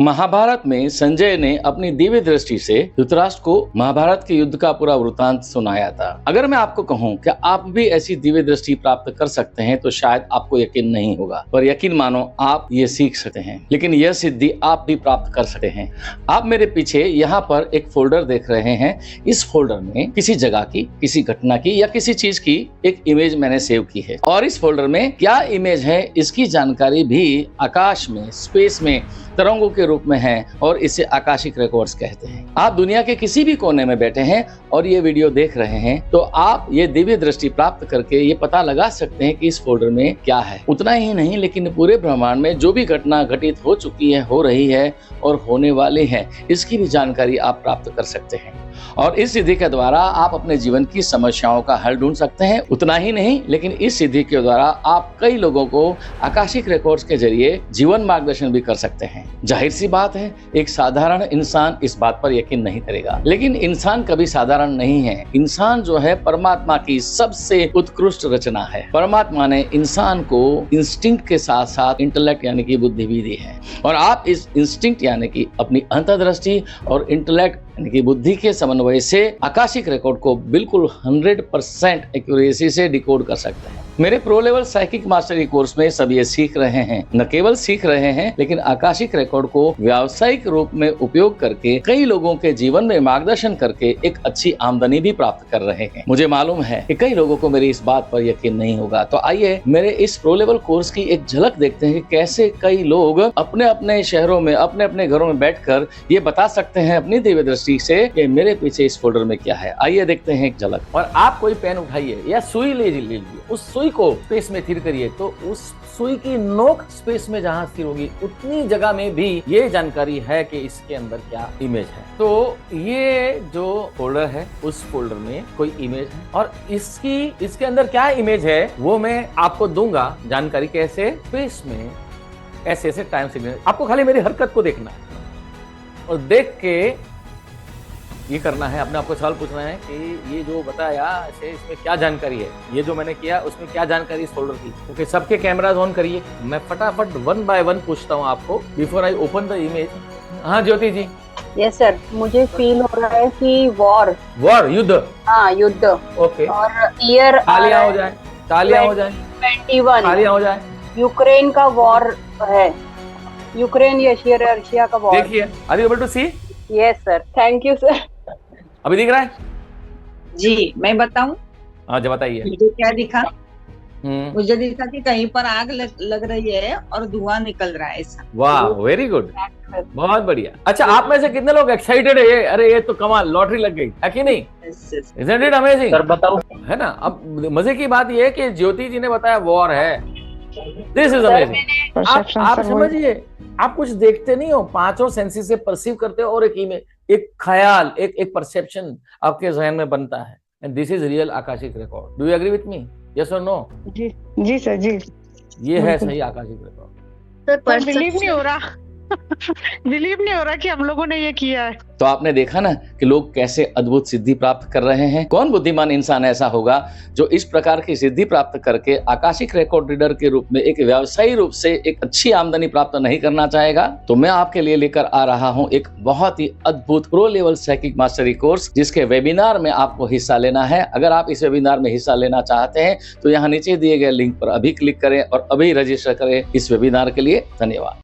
महाभारत में संजय ने अपनी दिव्य दृष्टि से धृतराष्ट्र को महाभारत के युद्ध का पूरा वृतांत सुनाया था। अगर मैं आपको कहूं कि आप भी ऐसी दिव्य दृष्टि प्राप्त कर सकते हैं तो शायद आपको यकीन नहीं होगा, पर यकीन मानो आप ये सीख सकते हैं, लेकिन यह सिद्धि आप भी प्राप्त कर सकते हैं। आप मेरे पीछे यहाँ पर एक फोल्डर देख रहे हैं। इस फोल्डर में किसी जगह की, किसी घटना की या किसी चीज की एक इमेज मैंने सेव की है, और इस फोल्डर में क्या इमेज है इसकी जानकारी भी आकाश में, स्पेस में तरंगों के रूप में है, और इसे आकाशिक रिकॉर्ड्स कहते हैं। आप दुनिया के किसी भी कोने में बैठे हैं और ये वीडियो देख रहे हैं तो आप ये दिव्य दृष्टि प्राप्त करके ये पता लगा सकते हैं कि इस फोल्डर में क्या है। उतना ही नहीं, लेकिन पूरे ब्रह्मांड में जो भी घटना घटित हो चुकी है, हो रही है और होने वाली है, इसकी भी जानकारी आप प्राप्त कर सकते हैं। और इस सिद्धि के द्वारा आप अपने जीवन की समस्याओं का हल ढूंढ सकते हैं। उतना ही नहीं, लेकिन इस सिद्धि के द्वारा आप कई लोगों को आकाशिक रिकॉर्ड्स के जरिए जीवन मार्गदर्शन भी कर सकते हैं। जाहिर सी बात है, एक साधारण इंसान इस बात पर यकीन नहीं करेगा, लेकिन इंसान कभी साधारण नहीं है। इंसान जो है परमात्मा की सबसे उत्कृष्ट रचना है। परमात्मा ने इंसान को इंस्टिंक्ट के साथ साथ इंटेलेक्ट यानी कि बुद्धि भी दी है, और आप इस इंस्टिंक्ट यानी कि अपनी अंतर्दृष्टि और इंटेलेक्ट यानी कि बुद्धि के समन्वय से आकाशिक रिकॉर्ड को बिल्कुल 100% एक्यूरेसी से डिकोड कर सकते हैं। मेरे pro level psychic mastery course में सब ये सीख रहे हैं। न केवल सीख रहे हैं, लेकिन आकाशिक रिकॉर्ड को व्यावसायिक रूप में उपयोग करके कई लोगों के जीवन में मार्गदर्शन करके एक अच्छी आमदनी भी प्राप्त कर रहे हैं। मुझे मालूम है कि कई लोगों को मेरी इस बात पर यकीन नहीं होगा, तो आइए मेरे इस प्रो लेवल कोर्स की एक झलक देखते हैं कि कैसे कई लोग अपने अपने शहरों में, अपने अपने घरों में बैठकर ये बता सकते हैं अपनी दिव्य दृष्टि से कि मेरे पीछे इस फोल्डर में क्या है। आइए देखते हैं एक झलक। और आप कोई पेन उठाइए या सुई ले लीजिए, उस सुई को स्पेस में स्थिर करिए, तो उस सुई की नोक स्पेस में जहां स्थिर होगी उतनी जगह में भी ये जानकारी है कि इसके अंदर क्या इमेज है। तो ये जो फोल्डर है, उस फोल्डर में कोई इमेज है, और इसके अंदर क्या इमेज है वो मैं आपको दूंगा जानकारी। कैसे? स्पेस में ऐसे ऐसे टाइम सिग्नल। आपको खाली मेरी हरकत को देखना है और देख के ये करना है, अपने आपको सवाल पूछना है कि ये जो बताया ऐसे इसमें क्या जानकारी है, ये जो मैंने किया उसमें क्या जानकारी इस फोल्डर की। क्योंकि सबके कैमराज ऑन करिए, मैं फटाफट 1 बाय 1 पूछता हूँ आपको before I open the image. हाँ ज्योति जी। यस सर, मुझे फील हो रहा है कि वॉर युद्ध। हाँ युद्ध। ओके। और ईयर तालियां हो जाए, तालियां हो जाए, 21 तालियां हो जाए। यूक्रेन का वॉर है, यूक्रेन या रशिया का वॉर। देखिए, are you able to see? Yes sir, thank you sir. अभी दिख रहा है जी? मैं बताऊं? हाँ जब बताइए। मुझे क्या दिखा? मुझे दिखा कि कहीं पर आग लग रही है और धुआं निकल रहा है ऐसा। वाह, वेरी गुड, बहुत बढ़िया। अच्छा, आप में से कितने लोग एक्साइटेड है? ये अरे ये तो कमाल, लॉटरी लग गई है कि नहीं? Isn't it amazing? सर बताओ। है ना। अब मजे की बात ये है कि ज्योति जी ने बताया वॉर है। This is amazing. आप समझिए, आप कुछ देखते नहीं हो, पांचों सेंसेस से परसीव करते हो, और एक इमेज, एक ख्याल, एक परसेप्शन आपके जहन में बनता है। And this is real Akashic record. Do you agree with me? Yes और नो? जी सर, जी। ये है सही आकाशिक रिकॉर्ड। सर बिलीव नहीं हो रहा बिलीव नहीं हो रहा कि हम लोगों ने ये किया है। तो आपने देखा ना कि लोग कैसे अद्भुत सिद्धि प्राप्त कर रहे हैं। कौन बुद्धिमान इंसान ऐसा होगा जो इस प्रकार की सिद्धि प्राप्त करके आकाशिक रिकॉर्ड रीडर के रूप में एक व्यवसायी रूप से एक अच्छी आमदनी प्राप्त नहीं करना चाहेगा? तो मैं आपके लिए लेकर आ रहा हूं एक बहुत ही अद्भुत pro level psychic mastery course, जिसके वेबिनार में आपको हिस्सा लेना है। अगर आप इस वेबिनार में हिस्सा लेना चाहते हैं तो यहाँ नीचे दिए गए लिंक पर अभी क्लिक करें और अभी रजिस्टर करें इस वेबिनार के लिए। धन्यवाद।